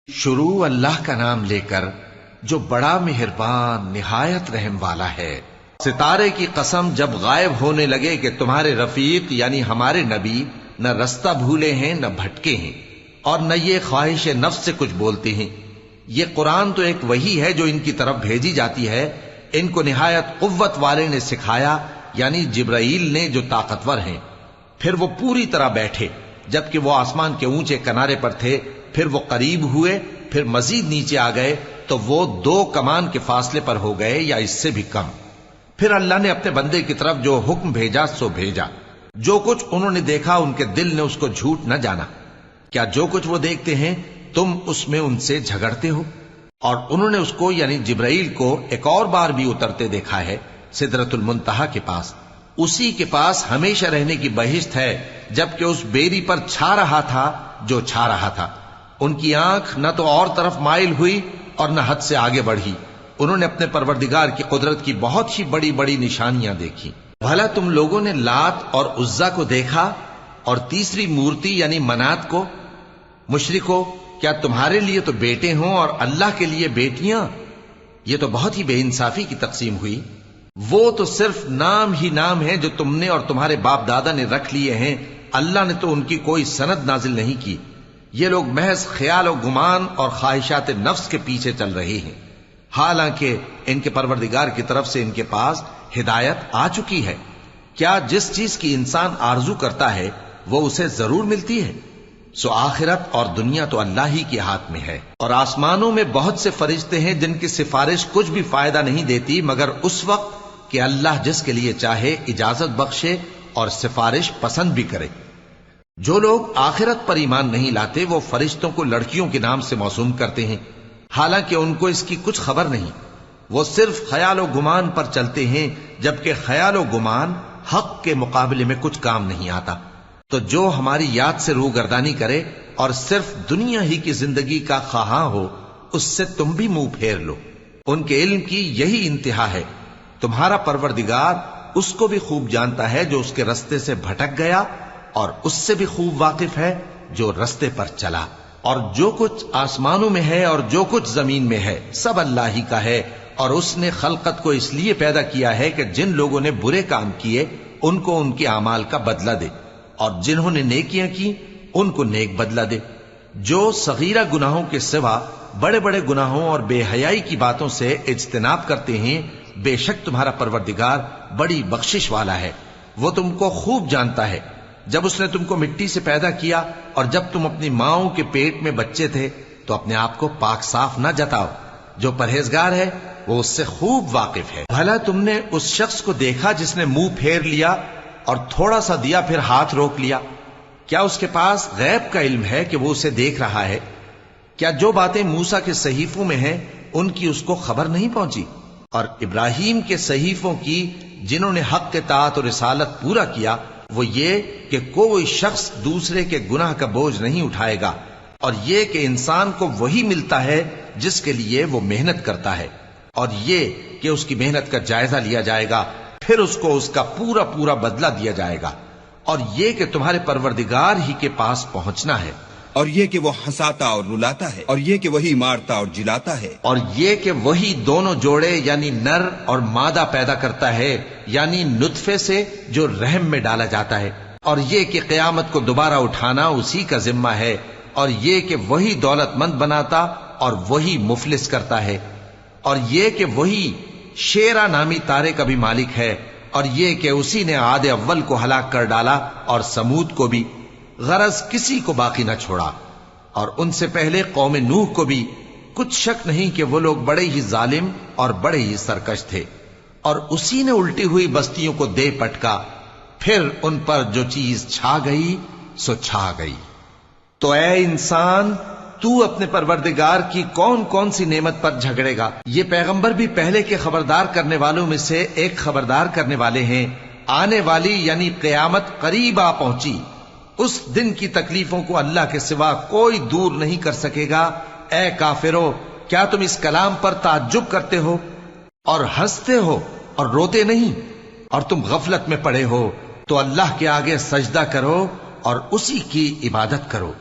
شروع اللہ کا نام لے کر جو بڑا مہربان نہایت رحم والا ہے۔ ستارے کی قسم جب غائب ہونے لگے کہ تمہارے رفیق یعنی ہمارے نبی نہ رستہ بھولے ہیں نہ بھٹکے ہیں اور نہ یہ خواہش نفس سے کچھ بولتے ہیں۔ یہ قرآن تو ایک وحی ہے جو ان کی طرف بھیجی جاتی ہے، ان کو نہایت قوت والے نے سکھایا یعنی جبرائیل نے جو طاقتور ہیں۔ پھر وہ پوری طرح بیٹھے جبکہ وہ آسمان کے اونچے کنارے پر تھے، پھر وہ قریب ہوئے، پھر مزید نیچے آ گئے تو وہ 2 کمان کے فاصلے پر ہو گئے یا اس سے بھی کم۔ پھر اللہ نے اپنے بندے کی طرف جو حکم بھیجا سو بھیجا۔ جو کچھ انہوں نے دیکھا ان کے دل نے اس کو جھوٹ نہ جانا۔ کیا جو کچھ وہ دیکھتے ہیں تم اس میں ان سے جھگڑتے ہو؟ اور انہوں نے اس کو یعنی جبرائیل کو ایک اور بار بھی اترتے دیکھا ہے سدرۃ المنتہا کے پاس۔ اسی کے پاس ہمیشہ رہنے کی بہشت ہے، جبکہ اس بیری پر چھا رہا تھا جو چھا رہا تھا۔ ان کی آنکھ نہ تو اور طرف مائل ہوئی اور نہ حد سے آگے بڑھی۔ انہوں نے اپنے پروردگار کی قدرت کی بہت ہی بڑی بڑی نشانیاں دیکھی۔ بھلا تم لوگوں نے لات اور عزا کو دیکھا اور تیسری مورتی یعنی منات کو؟ مشرکو، کیا تمہارے لیے تو بیٹے ہوں اور اللہ کے لیے بیٹیاں؟ یہ تو بہت ہی بے انصافی کی تقسیم ہوئی۔ وہ تو صرف نام ہی نام ہے جو تم نے اور تمہارے باپ دادا نے رکھ لیے ہیں، اللہ نے تو ان کی کوئی سند نازل نہیں کی۔ یہ لوگ محض خیال و گمان اور خواہشات نفس کے پیچھے چل رہے ہیں، حالانکہ ان کے پروردگار کی طرف سے ان کے پاس ہدایت آ چکی ہے۔ کیا جس چیز کی انسان آرزو کرتا ہے وہ اسے ضرور ملتی ہے؟ سو آخرت اور دنیا تو اللہ ہی کے ہاتھ میں ہے۔ اور آسمانوں میں بہت سے فرشتے ہیں جن کی سفارش کچھ بھی فائدہ نہیں دیتی مگر اس وقت کہ اللہ جس کے لیے چاہے اجازت بخشے اور سفارش پسند بھی کرے۔ جو لوگ آخرت پر ایمان نہیں لاتے وہ فرشتوں کو لڑکیوں کے نام سے موسوم کرتے ہیں، حالانکہ ان کو اس کی کچھ خبر نہیں۔ وہ صرف خیال و گمان پر چلتے ہیں، جبکہ خیال و گمان حق کے مقابلے میں کچھ کام نہیں آتا۔ تو جو ہماری یاد سے روگردانی کرے اور صرف دنیا ہی کی زندگی کا خواہاں ہو، اس سے تم بھی منہ پھیر لو۔ ان کے علم کی یہی انتہا ہے۔ تمہارا پروردگار اس کو بھی خوب جانتا ہے جو اس کے رستے سے بھٹک گیا، اور اس سے بھی خوب واقف ہے جو رستے پر چلا۔ اور جو کچھ آسمانوں میں ہے اور جو کچھ زمین میں ہے سب اللہ ہی کا ہے، اور اس نے خلقت کو اس لیے پیدا کیا ہے کہ جن لوگوں نے برے کام کیے ان کو ان کے اعمال کا بدلہ دے، اور جنہوں نے نیکیاں کی ان کو نیک بدلہ دے۔ جو صغیرہ گناہوں کے سوا بڑے بڑے گناہوں اور بے حیائی کی باتوں سے اجتناب کرتے ہیں، بے شک تمہارا پروردگار بڑی بخشش والا ہے۔ وہ تم کو خوب جانتا ہے۔ جب اس نے تم کو مٹی سے پیدا کیا اور جب تم اپنی ماؤں کے پیٹ میں بچے تھے تو اپنے آپ کو پاک صاف نہ جتاؤ۔ جو پرہیزگار ہے وہ اس سے خوب واقف ہے۔ بھلا تم نے اس شخص کو دیکھا جس نے منہ پھیر لیا اور تھوڑا سا دیا پھر ہاتھ روک لیا؟ کیا اس کے پاس غیب کا علم ہے کہ وہ اسے دیکھ رہا ہے؟ کیا جو باتیں موسیٰ کے صحیفوں میں ہیں ان کی اس کو خبر نہیں پہنچی؟ اور ابراہیم کے صحیفوں کی جنہوں نے حق کے طاعت اور رسالت پورا کیا، وہ یہ کہ کوئی شخص دوسرے کے گناہ کا بوجھ نہیں اٹھائے گا، اور یہ کہ انسان کو وہی ملتا ہے جس کے لیے وہ محنت کرتا ہے، اور یہ کہ اس کی محنت کا جائزہ لیا جائے گا، پھر اس کو اس کا پورا پورا بدلہ دیا جائے گا، اور یہ کہ تمہارے پروردگار ہی کے پاس پہنچنا ہے، اور یہ کہ وہ ہنساتا اور رلاتا ہے، اور یہ کہ وہی مارتا اور جلاتا ہے، اور یہ کہ وہی دونوں جوڑے یعنی نر اور مادہ پیدا کرتا ہے یعنی نطفے سے جو رحم میں ڈالا جاتا ہے، اور یہ کہ قیامت کو دوبارہ اٹھانا اسی کا ذمہ ہے، اور یہ کہ وہی دولت مند بناتا اور وہی مفلس کرتا ہے، اور یہ کہ وہی شیرا نامی تارے کا بھی مالک ہے، اور یہ کہ اسی نے عاد اول کو ہلاک کر ڈالا اور سمود کو بھی، غرض کسی کو باقی نہ چھوڑا، اور ان سے پہلے قوم نوح کو بھی۔ کچھ شک نہیں کہ وہ لوگ بڑے ہی ظالم اور بڑے ہی سرکش تھے، اور اسی نے الٹی ہوئی بستیوں کو دے پٹکا، پھر ان پر جو چیز چھا گئی سو چھا گئی۔ تو اے انسان، تو اپنے پروردگار کی کون کون سی نعمت پر جھگڑے گا؟ یہ پیغمبر بھی پہلے کے خبردار کرنے والوں میں سے ایک خبردار کرنے والے ہیں۔ آنے والی یعنی قیامت قریب آ پہنچی، اس دن کی تکلیفوں کو اللہ کے سوا کوئی دور نہیں کر سکے گا۔ اے کافرو، کیا تم اس کلام پر تعجب کرتے ہو اور ہنستے ہو اور روتے نہیں؟ اور تم غفلت میں پڑے ہو تو اللہ کے آگے سجدہ کرو اور اسی کی عبادت کرو۔